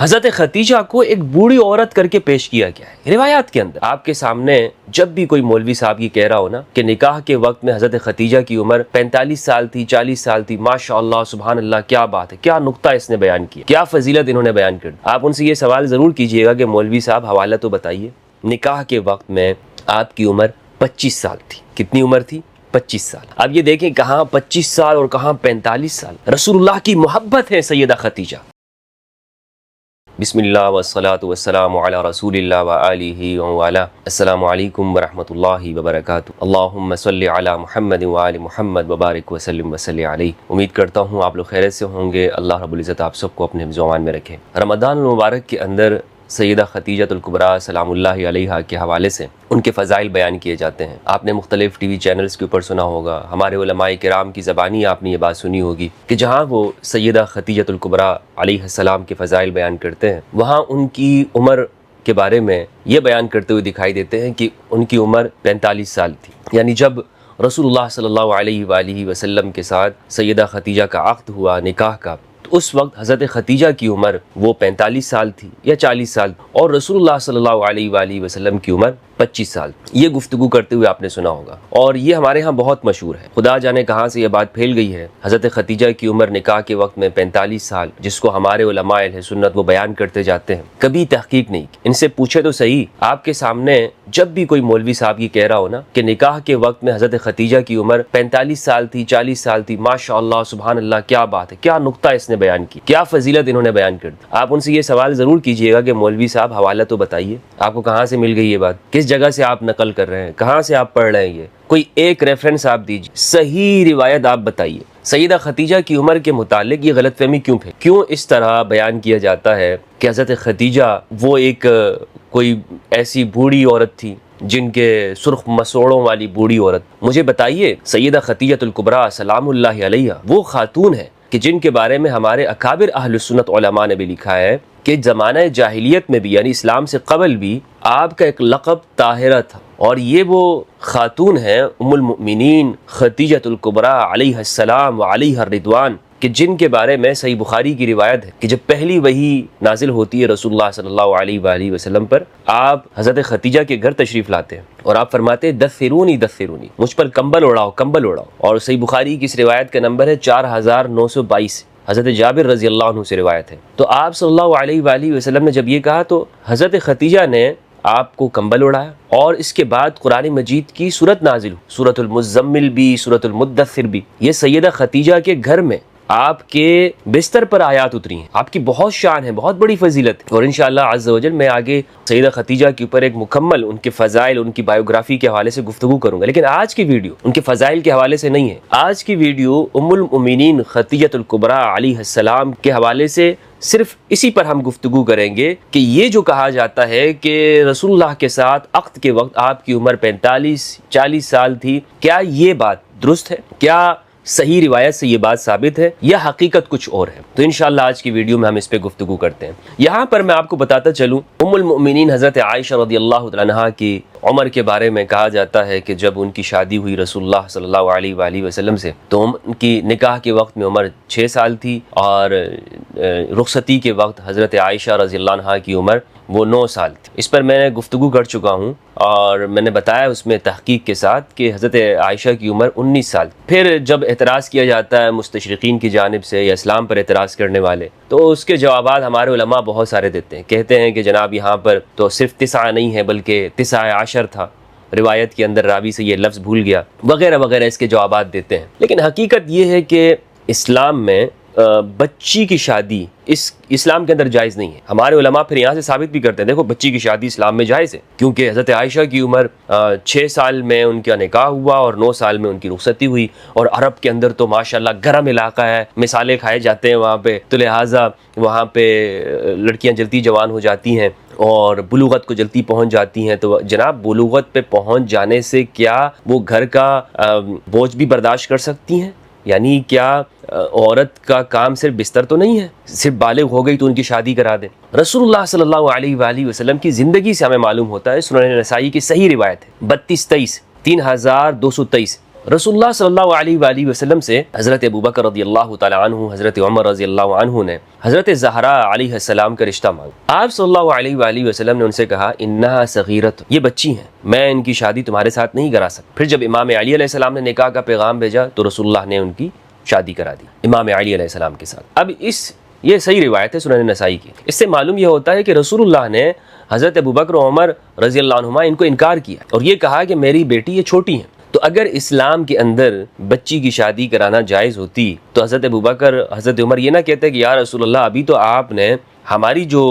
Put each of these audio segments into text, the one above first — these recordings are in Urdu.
حضرت خدیجہ کو ایک بوڑھی عورت کر کے پیش کیا گیا ہے روایات کے اندر۔ آپ کے سامنے جب بھی کوئی مولوی صاحب یہ کہہ رہا ہو نا کہ نکاح کے وقت میں حضرت خدیجہ کی عمر 45 سال تھی، 40 سال تھی، ماشاءاللہ سبحان اللہ، کیا بات ہے، کیا نقطہ اس نے بیان کیا، کیا فضیلت انہوں نے بیان کر دی، آپ ان سے یہ سوال ضرور کیجئے گا کہ مولوی صاحب حوالہ تو بتائیے، نکاح کے وقت میں آپ کی عمر 25 سال تھی۔ کتنی عمر تھی؟ 25 سال۔ اب یہ دیکھیں کہاں 25 سال اور کہاں 45 سال۔ رسول اللہ کی محبت ہے سیدہ خدیجہ۔ بسم اللہ والصلاة والسلام علی رسول اللہ وآلہ وآلہ۔ السلام علیکم ورحمۃ اللہ وبرکاتہ۔ اللہم صلی علی محمد وآل محمد وبارک وسلم وصلی علیہ۔ امید کرتا ہوں آپ لوگ خیریت سے ہوں گے، اللہ رب العزت آپ سب کو اپنے حفظ و امان میں رکھے۔ رمضان المبارک کے اندر سیدہ خدیجہ الکبریٰ سلام اللہ علیہا کے حوالے سے ان کے فضائل بیان کیے جاتے ہیں۔ آپ نے مختلف ٹی وی چینلز کے اوپر سنا ہوگا، ہمارے علماء کرام کی زبانی آپ نے یہ بات سنی ہوگی کہ جہاں وہ سیدہ خدیجہ الکبریٰ علیہ السلام کے فضائل بیان کرتے ہیں، وہاں ان کی عمر کے بارے میں یہ بیان کرتے ہوئے دکھائی دیتے ہیں کہ ان کی عمر 45 سال تھی۔ یعنی جب رسول اللہ صلی اللہ علیہ وآلہ وسلم کے ساتھ سیدہ خدیجہ کا عقد ہوا نکاح کا، تو اس وقت حضرت خدیجہ کی عمر وہ 45 سال تھی یا 40 سال، اور رسول اللہ صلی اللہ علیہ وآلہ وسلم کی عمر 25 سال۔ یہ گفتگو کرتے ہوئے آپ نے سنا ہوگا، اور یہ ہمارے ہاں بہت مشہور ہے۔ خدا جانے کہاں سے یہ بات پھیل گئی ہے، حضرت خدیجہ کی عمر نکاح کے وقت میں 45 سال، جس کو ہمارے علماء اہل سنت وہ بیان کرتے جاتے ہیں، کبھی تحقیق نہیں کی۔ ان سے پوچھے تو صحیح، آپ کے سامنے جب بھی کوئی مولوی صاحب یہ کہہ رہا ہو نا کہ نکاح کے وقت میں حضرت خدیجہ کی عمر 45 سال تھی، 40 سال تھی، ماشاءاللہ سبحان اللہ، کیا بات ہے، کیا نقطہ اس نے بیان کی، کیا فضیلت انہوں نے بیان کر دی، آپ ان سے یہ سوال ضرور کیجئے گا کہ مولوی صاحب حوالہ تو بتائیے، آپ کو کہاں سے مل گئی یہ بات، کس جگہ سے آپ نقل کر رہے ہیں، کہاں سے آپ پڑھ رہے ہیں، یہ کوئی ایک ریفرنس آپ دیجیے، صحیح روایت آپ بتائیے۔ سیدہ خدیجہ کی عمر کے متعلق یہ غلط فہمی کیوں اس طرح بیان کیا جاتا ہے کہ حضرت خدیجہ وہ ایک کوئی ایسی بوڑھی عورت تھی، جن کے سرخ مسوڑوں والی بوڑھی عورت؟ مجھے بتائیے، سیدہ خدیجہ الکبریٰ سلام اللہ علیہا وہ خاتون ہے کہ جن کے بارے میں ہمارے اکابر اہل سنت علماء نے بھی لکھا ہے کہ زمانہ جاہلیت میں بھی، یعنی اسلام سے قبل بھی، آپ کا ایک لقب طاہرہ تھا، اور یہ وہ خاتون ہیں ام المؤمنین خدیجہ الکبریٰ علیہ السلام وعلیہ الرضوان، کہ جن کے بارے میں صحیح بخاری کی روایت ہے کہ جب پہلی وحی نازل ہوتی ہے رسول اللہ صلی اللہ علیہ وآلہ وسلم پر، آپ حضرت خدیجہ کے گھر تشریف لاتے ہیں اور آپ فرماتے ہیں دثرونی دثرونی، مجھ پر کمبل اڑاؤ کمبل اڑاؤ، اور صحیح بخاری کی اس روایت کا نمبر ہے 4922، حضرت جابر رضی اللہ عنہ سے روایت ہے۔ تو آپ صلی اللہ علیہ وآلہ وسلم نے جب یہ کہا تو حضرت خدیجہ نے آپ کو کمبل اڑایا، اور اس کے بعد قرآن مجید کی سورت نازل ہوئی، سورۃ المزمل بھی، سورۃ المدثر بھی، یہ سیدہ خدیجہ کے گھر میں آپ کے بستر پر آیات اتری ہیں۔ آپ کی بہت شان ہے، بہت بڑی فضیلت ہے، اور انشاءاللہ عز و جل میں آگے سیدہ خدیجہ کے اوپر ایک مکمل ان کے فضائل، ان کی بایوگرافی کے حوالے سے گفتگو کروں گا، لیکن آج کی ویڈیو ان کے فضائل کے حوالے سے نہیں ہے۔ آج کی ویڈیو ام المؤمنین خدیجہ الکبریٰ علیہ السلام کے حوالے سے صرف اسی پر ہم گفتگو کریں گے کہ یہ جو کہا جاتا ہے کہ رسول اللہ کے ساتھ عقد کے وقت آپ کی عمر 45-40 سال تھی، کیا یہ بات درست ہے؟ کیا صحیح روایت سے یہ بات ثابت ہے یا حقیقت کچھ اور ہے؟ تو انشاءاللہ آج کی ویڈیو میں ہم اس پہ گفتگو کرتے ہیں۔ یہاں پر میں آپ کو بتاتا چلوں، ام المؤمنین حضرت عائشہ رضی اللہ تعالی عنہا کی عمر کے بارے میں کہا جاتا ہے کہ جب ان کی شادی ہوئی رسول اللہ صلی اللہ علیہ وآلہ وسلم سے، تو ان کی نکاح کے وقت میں عمر 6 سال تھی، اور رخصتی کے وقت حضرت عائشہ رضی اللہ عنہا کی عمر وہ 9 سال تھی۔ اس پر میں نے گفتگو کر چکا ہوں، اور میں نے بتایا اس میں تحقیق کے ساتھ کہ حضرت عائشہ کی عمر 19 سال۔ پھر جب اعتراض کیا جاتا ہے مستشرقین کی جانب سے یا اسلام پر اعتراض کرنے والے، تو اس کے جوابات ہمارے علماء بہت سارے دیتے ہیں، کہتے ہیں کہ جناب یہاں پر تو صرف 9 نہیں ہے بلکہ 19 تھا، روایت کے اندر راوی سے یہ لفظ بھول گیا، وغیرہ وغیرہ اس کے جوابات دیتے ہیں۔ لیکن حقیقت یہ ہے کہ اسلام میں بچی کی شادی اسلام کے اندر جائز نہیں ہے۔ ہمارے علماء پھر یہاں سے ثابت بھی کرتے ہیں، دیکھو بچی کی شادی اسلام میں جائز ہے، کیونکہ حضرت عائشہ کی عمر 6 سال میں ان کا نکاح ہوا اور 9 سال میں ان کی رخصتی ہوئی، اور عرب کے اندر تو ماشاءاللہ گرم علاقہ ہے، مثالیں کھائے جاتے ہیں وہاں پہ، تو لہٰذا وہاں پہ لڑکیاں جلدی جوان ہو جاتی ہیں اور بلوغت کو جلدی پہنچ جاتی ہیں۔ تو جناب بلوغت پہ پہنچ جانے سے کیا وہ گھر کا بوجھ بھی برداشت کر سکتی ہیں؟ یعنی کیا عورت کا کام صرف بستر تو نہیں ہے، صرف بالغ ہو گئی تو ان کی شادی کرا دیں؟ رسول اللہ صلی اللہ علیہ وآلہ وسلم کی زندگی سے ہمیں معلوم ہوتا ہے، سنن نسائی کی صحیح روایت ہے 3223 3223 رسول اللہ صلی اللہ علیہ وآلہ وسلم سے حضرت ابوبکر رضی اللہ تعالی عنہ، حضرت عمر رضی اللہ عنہ نے حضرت زہرا علیہ السلام کا رشتہ مانگا۔ آپ صلی اللہ علیہ وآلہ وسلم نے ان سے کہا انہا صغیرۃ، یہ بچی ہیں، میں ان کی شادی تمہارے ساتھ نہیں کرا سکتا۔ پھر جب امام علی علیہ السلام نے نکاح کا پیغام بھیجا تو رسول اللہ نے ان کی شادی کرا دی امام علی علیہ السلام کے ساتھ۔ اب یہ صحیح روایت ہے سنن نسائی کی۔ اس سے معلوم یہ ہوتا ہے کہ رسول اللہ نے حضرت ابوبکر و عمر رضی اللہ عنہما ان کو انکار کیا اور یہ کہا کہ میری بیٹی یہ چھوٹی ہیں۔ تو اگر اسلام کے اندر بچی کی شادی کرانا جائز ہوتی تو حضرت ابوبکر حضرت عمر یہ نہ کہتے کہ یا رسول اللہ ابھی تو آپ نے ہماری جو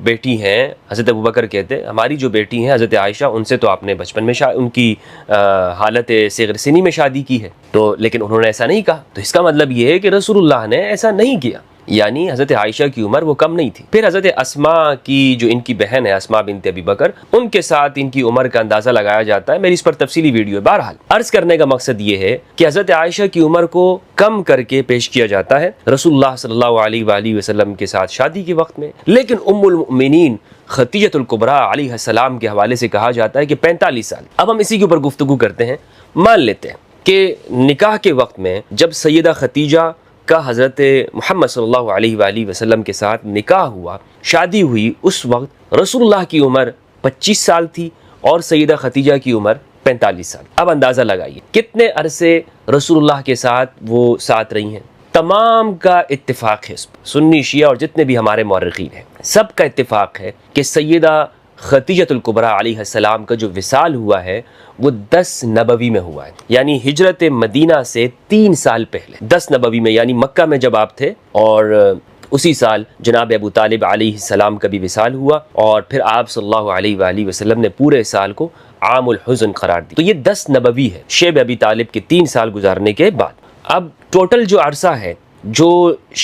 بیٹی ہیں، حضرت ابوبکر کہتے ہماری جو بیٹی ہیں حضرت عائشہ، ان سے تو آپ نے بچپن میں ان کی حالت صغر سنی میں شادی کی ہے، تو لیکن انہوں نے ایسا نہیں کہا۔ تو اس کا مطلب یہ ہے کہ رسول اللہ نے ایسا نہیں کیا، یعنی حضرت عائشہ کی عمر وہ کم نہیں تھی۔ پھر حضرت اسماء کی جو ان کی بہن ہے اسماء بنت ابی بکر، ان کے ساتھ ان کی عمر کا اندازہ لگایا جاتا ہے، میری اس پر تفصیلی ویڈیو ہے۔ بہرحال عرض کرنے کا مقصد یہ ہے کہ حضرت عائشہ کی عمر کو کم کر کے پیش کیا جاتا ہے رسول اللہ صلی اللہ علیہ وآلہ وسلم کے ساتھ شادی کے وقت میں، لیکن ام المؤمنین خدیجہ الکبریٰ علیہ السلام کے حوالے سے کہا جاتا ہے کہ 45 سال۔ اب ہم اسی کے اوپر گفتگو کرتے ہیں۔ مان لیتے ہیں کہ نکاح کے وقت میں جب سیدہ خدیجہ کا حضرت محمد صلی اللہ علیہ وآلہ وسلم کے ساتھ نکاح ہوا، شادی ہوئی، اس وقت رسول اللہ کی عمر 25 سال تھی اور سیدہ خدیجہ کی عمر 45 سال۔ اب اندازہ لگائیے کتنے عرصے رسول اللہ کے ساتھ وہ ساتھ رہی ہیں۔ تمام کا اتفاق ہے، سنی شیعہ اور جتنے بھی ہمارے مورخین ہیں سب کا اتفاق ہے کہ سیدہ خدیجہ الکبریٰ علیہ السلام کا جو وصال ہوا ہے وہ 10 نبوی میں ہوا ہے، یعنی ہجرت مدینہ سے 3 سال پہلے 10 نبوی میں، یعنی مکہ میں جب آپ تھے، اور اسی سال جناب ابو طالب علیہ السلام کا بھی وصال ہوا، اور پھر آپ صلی اللہ علیہ وآلہ وسلم نے پورے سال کو عام الحزن قرار دی۔ تو یہ 10 نبوی ہے شیب ابی طالب کے 3 سال گزارنے کے بعد۔ اب ٹوٹل جو عرصہ ہے جو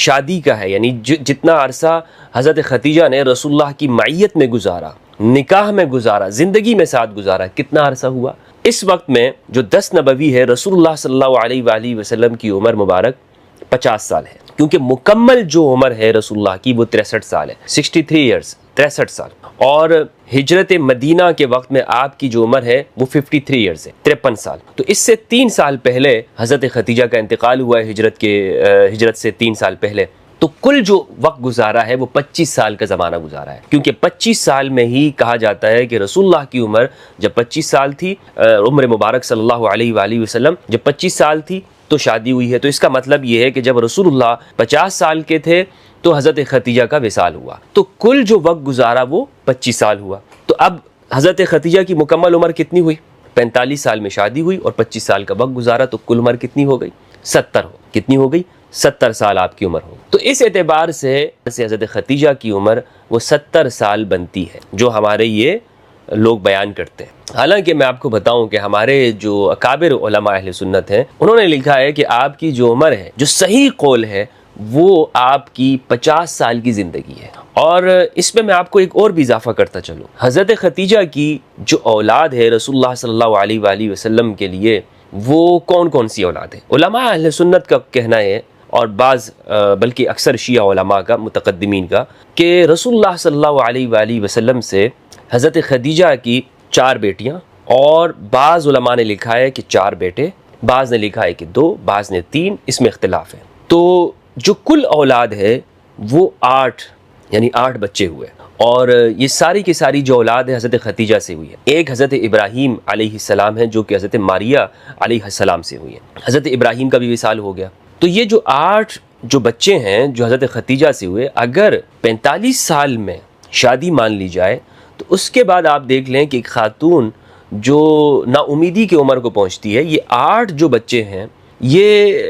شادی کا ہے، یعنی جتنا عرصہ حضرت خدیجہ نے رسول اللہ کی معیت میں گزارا، نکاح میں گزارا، زندگی میں ساتھ گزارا، کتنا عرصہ ہوا؟ اس وقت میں جو 10 نبوی ہے رسول اللہ صلی اللہ علیہ وآلہ وسلم کی عمر مبارک 50 سال ہے، کیونکہ مکمل جو عمر ہے رسول اللہ کی وہ 63 سال ہے، 63 ایئرز، 63 سال، اور ہجرت مدینہ کے وقت میں آپ کی جو عمر ہے وہ 53 ایئرز ہے، 53 سال۔ تو اس سے 3 سال پہلے حضرت خدیجہ کا انتقال ہوا ہے، ہجرت سے 3 سال پہلے۔ تو کل جو وقت گزارا ہے وہ 25 سال کا زمانہ گزارا ہے، کیونکہ 25 سال میں ہی کہا جاتا ہے کہ رسول اللہ کی عمر جب 25 سال تھی، عمر مبارک صلی اللہ علیہ وآلہ وسلم جب 25 سال تھی تو شادی ہوئی ہے۔ تو اس کا مطلب یہ ہے کہ جب رسول اللہ 50 سال کے تھے تو حضرت خدیجہ کا وصال ہوا، تو کل جو وقت گزارا وہ 25 سال ہوا۔ تو اب حضرت خدیجہ کی مکمل عمر کتنی ہوئی؟ 45 سال میں شادی ہوئی اور 25 سال کا وقت گزارا، تو کل عمر کتنی ہو گئی؟ 70 ہو۔ کتنی ہو گئی؟ 70 سال آپ کی عمر ہو۔ تو اس اعتبار سے حضرت خدیجہ کی عمر وہ 70 سال بنتی ہے جو ہمارے یہ لوگ بیان کرتے ہیں۔ حالانکہ میں آپ کو بتاؤں کہ ہمارے جو اکابر علماء اہل سنت ہیں انہوں نے لکھا ہے کہ آپ کی جو عمر ہے، جو صحیح قول ہے، وہ آپ کی 50 سال کی زندگی ہے۔ اور اس میں آپ کو ایک اور بھی اضافہ کرتا چلوں، حضرت خدیجہ کی جو اولاد ہے رسول اللہ صلی اللہ علیہ وآلہ وسلم کے لیے، وہ کون کون سی اولاد ہے؟ علماء اہل سنت کا کہنا ہے، اور بعض بلکہ اکثر شیعہ علماء کا، متقدمین کا، کہ رسول اللہ صلی اللہ علیہ وآلہ وسلم سے حضرت خدیجہ کی 4 بیٹیاں، اور بعض علماء نے لکھا ہے کہ 4 بیٹے، بعض نے لکھا ہے کہ 2، بعض نے 3، اس میں اختلاف ہے۔ تو جو کل اولاد ہے وہ 8، یعنی 8 بچے ہوئے، اور یہ ساری کی ساری جو اولاد ہے حضرت خدیجہ سے ہوئی ہے۔ ایک حضرت ابراہیم علیہ السلام ہے جو کہ حضرت ماریہ علیہ السلام سے ہوئی ہے، حضرت ابراہیم کا بھی وصال ہو گیا۔ تو یہ جو 8 جو بچے ہیں جو حضرت خدیجہ سے ہوئے، اگر 45 سال میں شادی مان لی جائے تو اس کے بعد آپ دیکھ لیں کہ ایک خاتون جو نا امیدی کی عمر کو پہنچتی ہے، یہ 8 جو بچے ہیں، یہ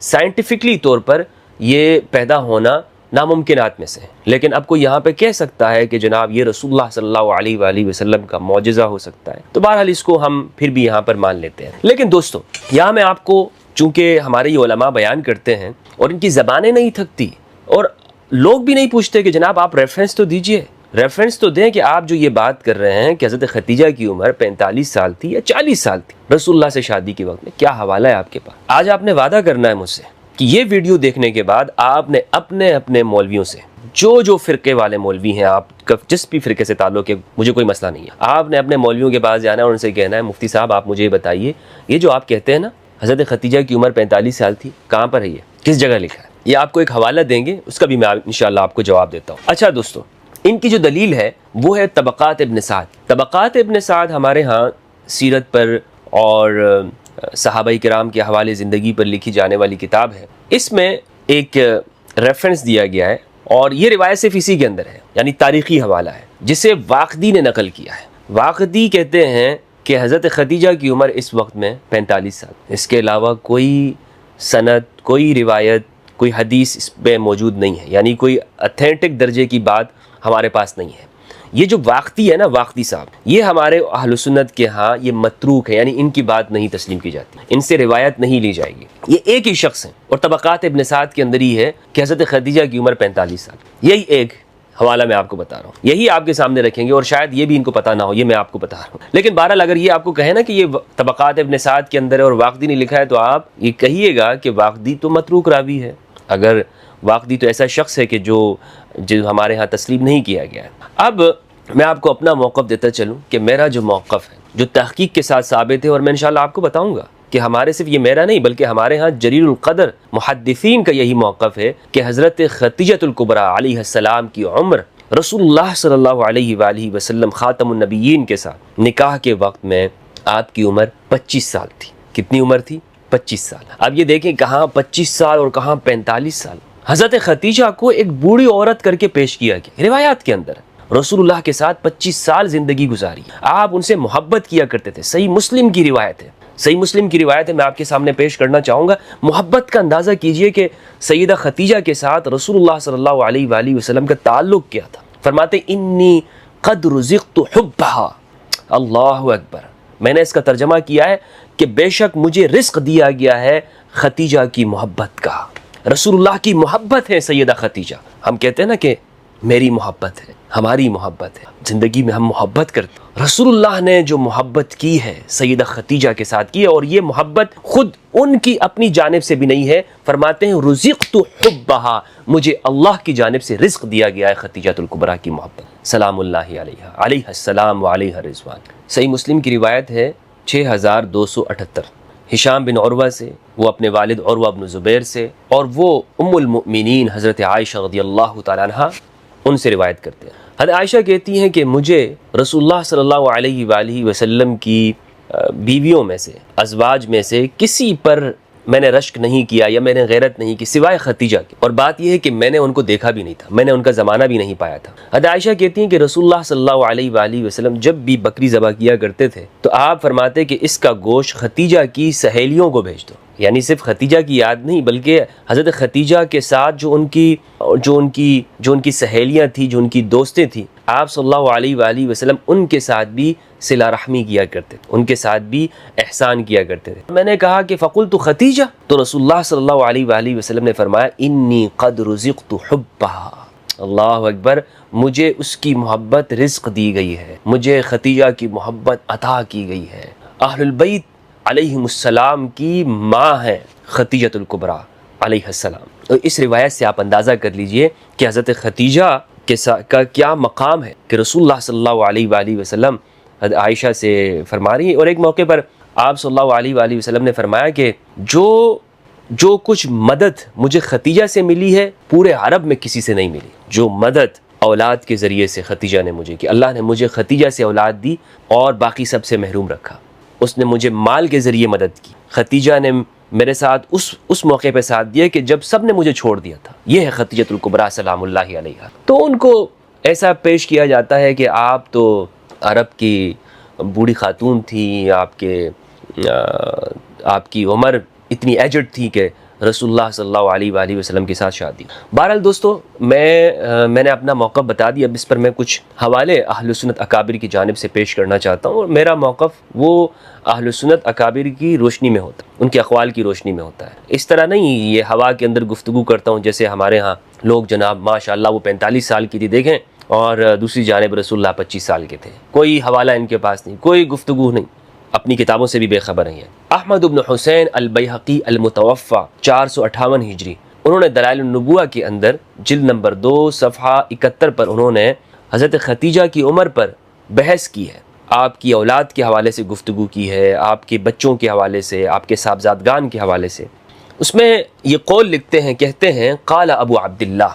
سائنٹیفکلی طور پر یہ پیدا ہونا ناممکنات میں سے ہے۔ لیکن اب کوئی یہاں پہ کہہ سکتا ہے کہ جناب یہ رسول اللہ صلی اللہ علیہ وآلہ وسلم کا معجزہ ہو سکتا ہے، تو بہرحال اس کو ہم پھر بھی یہاں پر مان لیتے ہیں۔ لیکن دوستو، یہاں میں آپ کو، چونکہ ہمارے یہ علماء بیان کرتے ہیں اور ان کی زبانیں نہیں تھکتی، اور لوگ بھی نہیں پوچھتے کہ جناب آپ ریفرنس تو دیجئے، ریفرنس تو دیں کہ آپ جو یہ بات کر رہے ہیں کہ حضرت خدیجہ کی عمر 45 سال تھی یا 40 سال تھی رسول اللہ سے شادی کے وقت میں، کیا حوالہ ہے آپ کے پاس؟ آج آپ نے وعدہ کرنا ہے مجھ سے کہ یہ ویڈیو دیکھنے کے بعد آپ نے اپنے مولویوں سے جو فرقے والے مولوی ہیں، آپ کا جس بھی فرقے سے تعلق ہے، مجھے کوئی مسئلہ نہیں ہے، آپ نے اپنے مولویوں کے پاس جانا ہے اور ان سے کہنا ہے مفتی صاحب آپ مجھے یہ بتائیے، یہ جو آپ کہتے ہیں نا حضرت ختیجہ کی عمر 45 سال تھی، کہاں پر ہے یہ، کس جگہ لکھا ہے؟ یہ آپ کو ایک حوالہ دیں گے، اس کا بھی میں انشاءاللہ آپ کو جواب دیتا ہوں۔ اچھا دوستو، ان کی جو دلیل ہے وہ ہے طبقات ابن سعد۔ طبقات ابن سعد ہمارے ہاں سیرت پر اور صحابہ کرام کے حوالے زندگی پر لکھی جانے والی کتاب ہے۔ اس میں ایک ریفرنس دیا گیا ہے اور یہ روایت صرف اسی کے اندر ہے، یعنی تاریخی حوالہ ہے جسے واقدی نے نقل کیا ہے۔ واقدی کہتے ہیں کہ حضرت ختیجہ کی عمر اس وقت میں 45 سال، اس کے علاوہ کوئی سند، کوئی روایت، کوئی حدیث اس پہ موجود نہیں ہے، یعنی کوئی اتھینٹک درجے کی بات ہمارے پاس نہیں ہے۔ یہ جو واقدی ہے نا، واقدی صاحب، یہ ہمارے اہل سنت کے ہاں یہ متروک ہے، یعنی ان کی بات نہیں تسلیم کی جاتی، ان سے روایت نہیں لی جائے گی۔ یہ ایک ہی شخص ہے اور طبقات ابن سعد کے اندر ہی ہے کہ حضرت خدیجہ کی عمر 45 سال۔ یہی ایک حوالہ میں آپ کو بتا رہا ہوں، یہی آپ کے سامنے رکھیں گے اور شاید یہ بھی ان کو پتہ نہ ہو، یہ میں آپ کو بتا رہا ہوں۔ لیکن بہرحال اگر یہ آپ کو کہے نا کہ یہ طبقات ابن سعد کے اندر ہے اور واقدی نے لکھا ہے، تو آپ یہ کہیے گا کہ واقدی تو متروک راوی ہے، اگر واقدی تو ایسا شخص ہے کہ جو ہمارے ہاں تسلیم نہیں کیا گیا ہے۔ اب میں آپ کو اپنا موقف دیتا چلوں کہ میرا جو موقف ہے جو تحقیق کے ساتھ ثابت ہے، اور میں انشاءاللہ آپ کو بتاؤں گا کہ ہمارے صرف یہ میرا نہیں بلکہ ہمارے ہاں جلیل القدر محدثین کا یہی موقف ہے کہ حضرت ختیجہ الکبریٰ علیہ السلام کی عمر رسول اللہ صلی اللہ علیہ وآلہ وسلم خاتم النبیین کے ساتھ نکاح کے وقت میں آپ کی عمر 25 سال تھی۔ کتنی عمر تھی؟ 25 سال۔ اب یہ دیکھیں کہاں 25 سال اور کہاں 45 سال۔ حضرت ختیجہ کو ایک بوڑھی عورت کر کے پیش کیا گیا، روایات کے اندر رسول اللہ کے ساتھ 25 سال زندگی گزاری، آپ ان سے محبت کیا کرتے تھے۔ صحیح مسلم کی روایت ہے، صحیح مسلم کی روایت ہے، میں آپ کے سامنے پیش کرنا چاہوں گا۔ محبت کا اندازہ کیجئے کہ سیدہ ختیجہ کے ساتھ رسول اللہ صلی اللہ علیہ وآلہ وسلم کا تعلق کیا تھا۔ فرماتے انی قد رزقت حبھا، اللہ اکبر۔ میں نے اس کا ترجمہ کیا ہے کہ بے شک مجھے رزق دیا گیا ہے ختیجہ کی محبت کا۔ رسول اللہ کی محبت ہے سیدہ ختیجہ۔ ہم کہتے ہیں نا کہ میری محبت ہے، ہماری محبت ہے، زندگی میں ہم محبت کرتے ہیں۔ رسول اللہ نے جو محبت کی ہے سیدہ ختیجہ کے ساتھ کی ہے، اور یہ محبت خود ان کی اپنی جانب سے بھی نہیں ہے۔ فرماتے ہیں رزقت حبھا، مجھے اللہ کی جانب سے رزق دیا گیا ہے ختیجہ الکبریٰ کی محبت، سلام اللہ علیہا، علیہ السلام و علیہ رضوان۔ صحیح مسلم کی روایت ہے 6278 ہشام بن عروہ سے، وہ اپنے والد عروہ بن زبیر سے، اور وہ ام المؤمنین حضرت عائشہ رضی اللہ تعالیٰ عنہ ان سے روایت کرتے ہیں۔ حضرت عائشہ کہتی ہیں کہ مجھے رسول اللہ صلی اللہ علیہ وآلہ وسلم کی بیویوں میں سے، ازواج میں سے کسی پر میں نے رشک نہیں کیا یا میں نے غیرت نہیں کی سوائے ختیجہ کی، اور بات یہ ہے کہ میں نے ان کو دیکھا بھی نہیں تھا، میں نے ان کا زمانہ بھی نہیں پایا تھا۔ حضرت عائشہ کہتی ہیں کہ رسول اللہ صلی اللہ علیہ وآلہ وسلم جب بھی بکری ذبح کیا کرتے تھے تو آپ فرماتے کہ اس کا گوشت ختیجہ کی سہیلیوں کو بھیج دو، یعنی صرف ختیجہ کی یاد نہیں بلکہ حضرت ختیجہ کے ساتھ جو ان کی سہیلیاں تھیں، جو ان کی دوستیں تھیں، آپ صلی اللہ علیہ وآلہ وسلم ان کے ساتھ بھی صلہ رحمی کیا کرتے تھے، ان کے ساتھ بھی احسان کیا کرتے تھے۔ میں نے کہا کہ فقلت ختیجہ، تو رسول اللہ صلی اللہ علیہ وآلہ وسلم نے فرمایا انی قد رزقت حبھا، اللہ اکبر، مجھے اس کی محبت رزق دی گئی ہے، مجھے ختیجہ کی محبت عطا کی گئی ہے۔ اہل البیت علیہم السلام کی ماں ہے ختیجہ الکبریٰ علیہ السلام۔ تو اس روایت سے آپ اندازہ کر لیجئے کہ حضرت ختیجہ کا کیا مقام ہے کہ رسول اللہ صلی اللہ علیہ وآلہ وسلم حضرت عائشہ سے فرما رہی ہے۔ اور ایک موقع پر آپ صلی اللہ علیہ وآلہ وسلم نے فرمایا کہ جو کچھ مدد مجھے ختیجہ سے ملی ہے پورے عرب میں کسی سے نہیں ملی۔ جو مدد اولاد کے ذریعے سے ختیجہ نے مجھے کی، اللہ نے مجھے ختیجہ سے اولاد دی اور باقی سب سے محروم رکھا۔ اس نے مجھے مال کے ذریعے مدد کی، ختیجہ نے میرے ساتھ اس موقع پہ ساتھ دیا کہ جب سب نے مجھے چھوڑ دیا تھا۔ یہ ہے ختیجہ الکبریٰ سلام اللہ علیہا۔ تو ان کو ایسا پیش کیا جاتا ہے کہ آپ تو عرب کی بوڑھی خاتون تھی، آپ کی عمر اتنی ایجڈ تھی کہ رسول اللہ صلی اللہ علیہ وآلہ وسلم کے ساتھ شادی۔ بہرحال دوستو، میں نے اپنا موقف بتا دیا، اب اس پر میں کچھ حوالے اہل سنت اکابر کی جانب سے پیش کرنا چاہتا ہوں، اور میرا موقف وہ اہل سنت اکابر کی روشنی میں ہوتا ہے، ان کے اقوال کی روشنی میں ہوتا ہے۔ اس طرح نہیں یہ ہوا کے اندر گفتگو کرتا ہوں جیسے ہمارے ہاں لوگ جناب ماشاءاللہ وہ 45 سال کی تھی دیکھیں، اور دوسری جانب رسول اللہ 25 سال کے تھے، کوئی حوالہ ان کے پاس نہیں، کوئی گفتگو نہیں، اپنی کتابوں سے بھی بے خبر ہیں۔ احمد بن حسین البیہقی المتوفی 458 ہجری، انہوں نے دلائل النبوہ کے اندر جلد نمبر 2 صفحہ 71 پر انہوں نے حضرت ختیجہ کی عمر پر بحث کی ہے، آپ کی اولاد کے حوالے سے گفتگو کی ہے، آپ کے بچوں کے حوالے سے، آپ کے صاحبزادگان کے حوالے سے۔ اس میں یہ قول لکھتے ہیں، کہتے ہیں قال ابو عبداللہ۔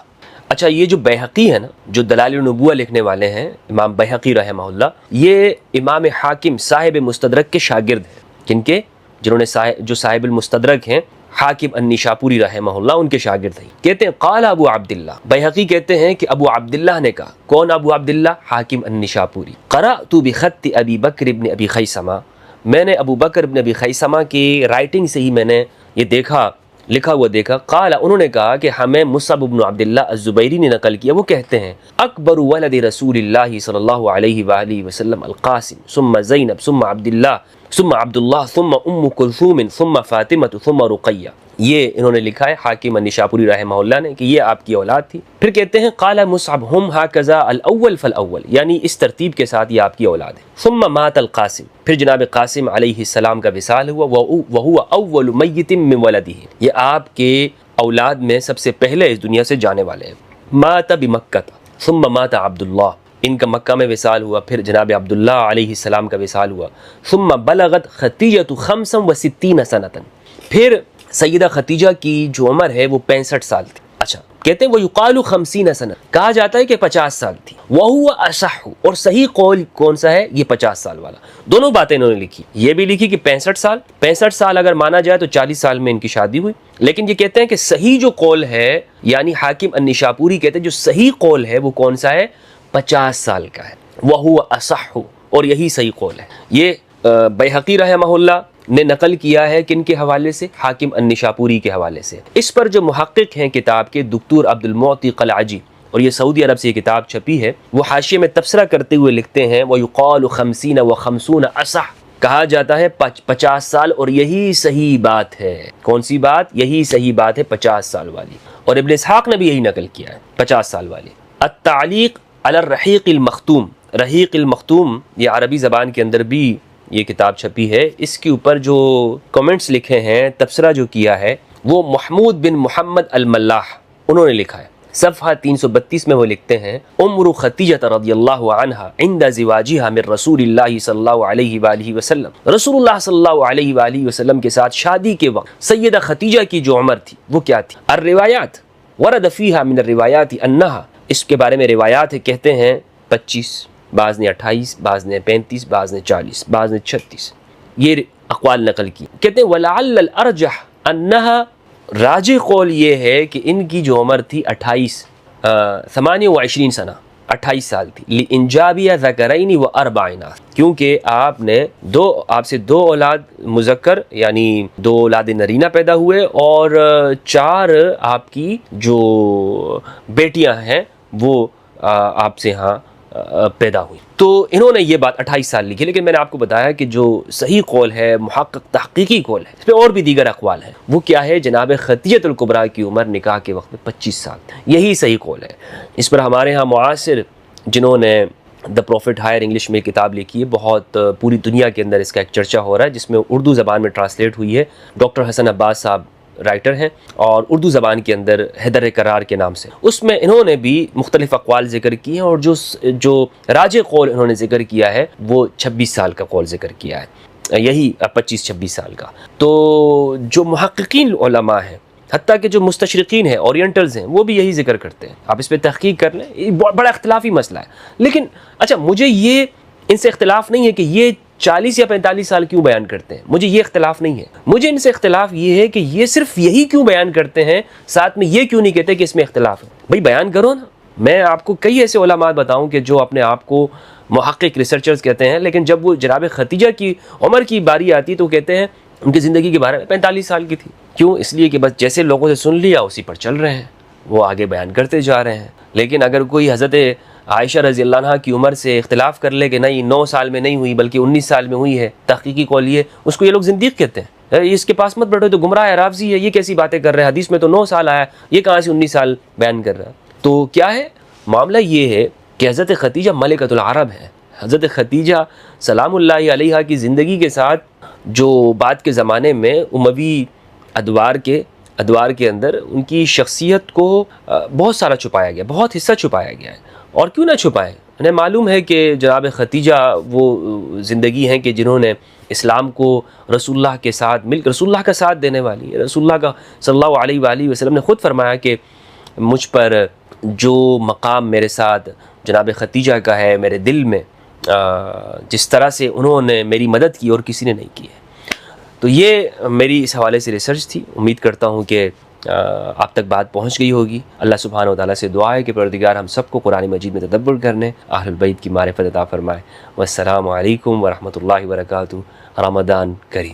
اچھا، یہ جو بیہقی ہے نا، جو دلائل النبوہ لکھنے والے ہیں امام بیہقی رحمہ اللہ، یہ امام حاکم صاحب مستدرک کے شاگرد ہیں۔ کن کے؟ جنہوں نے جو صاحب المستدرک ہیں، حاکم النشاپوری رحمہ اللہ، ان کے شاگرد ہیں۔ کہتے ہیں قال ابو عبداللہ، بیہقی کہتے ہیں کہ ابو عبداللہ نے کہا۔ کون ابو عبداللہ؟ حاکم النشاپوری۔ قرأت بخط ابی بکر ابن ابی خیثمہ، میں نے ابو بکر ابن ابی خیثمہ کی رائٹنگ سے ہی میں نے یہ دیکھا، لکھا ہوا دیکھا۔ قال، انہوں نے کہا کہ ہمیں مصعب بن عبداللہ الزبیری نے نقل کیا، وہ کہتے ہیں اکبر ولد رسول اللہ صلی اللہ علیہ وآلہ وسلم القاسم ثم زینب ثم عبداللہ ثم عبداللہ ثم ام کلثوم ثم فاطمہ ثم رقیہ۔ یہ انہوں نے لکھا ہے حاکم النشاپوری رحمہ اللہ نے کہ یہ آپ کی اولاد تھی۔ پھر کہتے ہیں قال مصعب ہم ہاکذا الاول فالاول، یعنی اس ترتیب کے ساتھ یہ آپ کی اولاد ہے۔ ثم مات القاسم، پھر جناب قاسم علیہ السلام کا وصال ہوا، وہو اول میت من ولدہ، یہ آپ کے اولاد میں سب سے پہلے اس دنیا سے جانے والے ہیں۔ مات بمکہ ثم مات عبداللہ، ان کا مکہ میں وصال ہوا، پھر جناب عبداللہ علیہ السلام کا وصال ہوا۔ ثم بلغت ختیجۃ 65 سنۃ، پھر سیدہ ختیجہ کی جو عمر ہے وہ 65 سال تھی۔ اچھا، کہتے ہیں وَيُقَالُ 50 سنہ، کہا جاتا ہے کہ 50 سال تھی۔ وَهُوَ أَصَحُّ، اور صحیح قول کون سا ہے؟ یہ 50 سال والا۔ دونوں باتیں انہوں نے لکھی، یہ بھی لکھی کہ 65 سال اگر مانا جائے تو 40 سال میں ان کی شادی ہوئی، لیکن یہ کہتے ہیں کہ صحیح جو قول ہے، یعنی حاکم النشاپوری کہتے ہیں جو صحیح قول ہے وہ کون سا ہے؟ 50 سال کا ہے۔ وَهُوَ أَصَحُّ، اور یہی صحیح قول ہے۔ یہ بیہقی رحمہ اللہ نے نقل کیا ہے کن کے حوالے سے؟ حاکم النشاپوری کے حوالے سے۔ اس پر جو محقق ہیں کتاب کے دکتور عبد المعطی قلعجی، اور یہ سعودی عرب سے یہ کتاب چھپی ہے، وہ حاشیے میں تبصرہ کرتے ہوئے لکھتے ہیں وَيُقَالُ 50 و50 أَصَحُّ، کہا جاتا ہے 50 سال، اور یہی صحیح بات ہے۔ کون سی بات؟ یہی صحیح بات ہے 50 سال والی، اور ابن اسحاق نے بھی یہی نقل کیا ہے 50 سال والی۔ التعلیق علی الرحیق المختوم، رحیق المختوم یہ عربی زبان کے اندر بھی یہ کتاب چھپی ہے، اس کے اوپر جو کمنٹس لکھے ہیں، تبصرہ جو کیا ہے، وہ محمود بن محمد الملاح انہوں نے لکھا ہے۔ صفحہ 332 میں وہ لکھتے ہیں عمر ختیجہ رضی اللہ عنہا عند زواجها من رسول اللہ صلی اللہ علیہ وآلہ وسلم، رسول اللہ صلی اللہ علیہ وآلہ وسلم کے ساتھ شادی کے وقت سیدہ ختیجہ کی جو عمر تھی وہ کیا تھی؟ الروایات ورد فیہا من الروایات انہا، اس کے بارے میں روایات ہے، کہتے ہیں 25، بعض نے 28، بعض نے 35، بعض نے 40، بعض نے 36، یہ اقوال نقل کی۔ کہتے ہیں وَلَعَلَّ الْأَرْجَحَ أَنَّهَا، راجح قول یہ ہے کہ ان کی جو عمر تھی 28 سنہ، 28 سال تھی۔ لِإِنْجَابِيَ ذَكَرَيْنِ وَأَرْبَعِ إِنَاثٍ، کیونکہ آپ سے دو اولاد مذکر یعنی 2 اولاد نرینہ پیدا ہوئے، اور 4 آپ کی جو بیٹیاں ہیں وہ آپ سے ہاں پیدا ہوئی۔ تو انہوں نے یہ بات 28 سال لکھی، لیکن میں نے آپ کو بتایا کہ جو صحیح قول ہے، محقق تحقیقی قول ہے، اس میں اور بھی دیگر اقوال ہیں، وہ کیا ہے؟ جناب ختیجۃ الکبریٰ کی عمر نکاح کے وقت میں 25 سال، یہی صحیح قول ہے۔ اس پر ہمارے ہاں معاصر جنہوں نے دا پروفٹ ہائر انگلش میں کتاب لکھی ہے، بہت پوری دنیا کے اندر اس کا ایک چرچا ہو رہا ہے، جس میں اردو زبان میں ٹرانسلیٹ ہوئی ہے، ڈاکٹر حسن عباس صاحب رائٹر ہیں، اور اردو زبان کے اندر حیدر قرار کے نام سے، اس میں انہوں نے بھی مختلف اقوال ذکر کیے ہیں، اور جو راجح قول انہوں نے ذکر کیا ہے وہ 26 سال کا قول ذکر کیا ہے، یہی 25-26 سال کا۔ تو جو محققین علماء ہیں، حتیٰ کہ جو مستشرقین ہیں، اورینٹلز ہیں، وہ بھی یہی ذکر کرتے ہیں۔ آپ اس پہ تحقیق کر لیں، یہ بڑا اختلافی مسئلہ ہے، لیکن اچھا مجھے یہ ان سے اختلاف نہیں ہے کہ یہ 40 یا 45 سال کیوں بیان کرتے ہیں، مجھے یہ اختلاف نہیں ہے۔ مجھے ان سے اختلاف یہ ہے کہ یہ صرف یہی کیوں بیان کرتے ہیں، ساتھ میں یہ کیوں نہیں کہتے کہ اس میں اختلاف ہے؟ بھائی بیان کرو نا۔ میں آپ کو کئی ایسے علماء بتاؤں کہ جو اپنے آپ کو محقق ریسرچرز کہتے ہیں، لیکن جب وہ جناب ختیجہ کی عمر کی باری آتی تو کہتے ہیں ان کی زندگی کے بارے میں 45 سال کی تھی۔ کیوں؟ اس لیے کہ بس جیسے لوگوں سے سن لیا اسی پر چل رہے ہیں، وہ آگے بیان کرتے جا رہے ہیں۔ لیکن اگر کوئی حضرت عائشہ رضی اللہ عنہ کی عمر سے اختلاف کر لے کہ نہیں 9 سال میں نہیں ہوئی بلکہ 19 سال میں ہوئی ہے، تحقیقی قول یہ، اس کو یہ لوگ زندیق کہتے ہیں، اس کے پاس مت بیٹھو تو گمراہ ہے، رافضی ہے، یہ کیسی باتیں کر رہے ہیں، حدیث میں تو 9 سال آیا، یہ کہاں سے 19 سال بیان کر رہا ہے؟ تو کیا ہے معاملہ؟ یہ ہے کہ حضرت ختیجہ ملکۃ العرب ہے۔ حضرت ختیجہ سلام اللہ علیہا کی زندگی کے ساتھ جو بعد کے زمانے میں اموی ادوار کے ادوار کے اندر ان کی شخصیت کو بہت سارا چھپایا گیا، بہت حصہ چھپایا گیا ہے، اور کیوں نہ چھپائیں؟ انہیں معلوم ہے کہ جناب خدیجہ وہ زندگی ہیں کہ جنہوں نے اسلام کو رسول اللہ کے ساتھ مل کر رسول اللہ کا ساتھ دینے والی ہے۔ رسول اللہ کا صلی اللہ علیہ وآلہ وسلم نے خود فرمایا کہ مجھ پر جو مقام میرے ساتھ جناب خدیجہ کا ہے میرے دل میں، جس طرح سے انہوں نے میری مدد کی اور کسی نے نہیں کی ہے۔ تو یہ میری اس حوالے سے ریسرچ تھی، امید کرتا ہوں کہ آپ تک بات پہنچ گئی ہوگی۔ اللہ سبحانہ و تعالیٰ سے دعا ہے کہ پروردگار ہم سب کو قرآن مجید میں تدبر کرنے، اہل البیت کی معرفت عطا فرمائے۔ والسلام علیکم ورحمۃ اللہ وبرکاتہ۔ رمضان کریم۔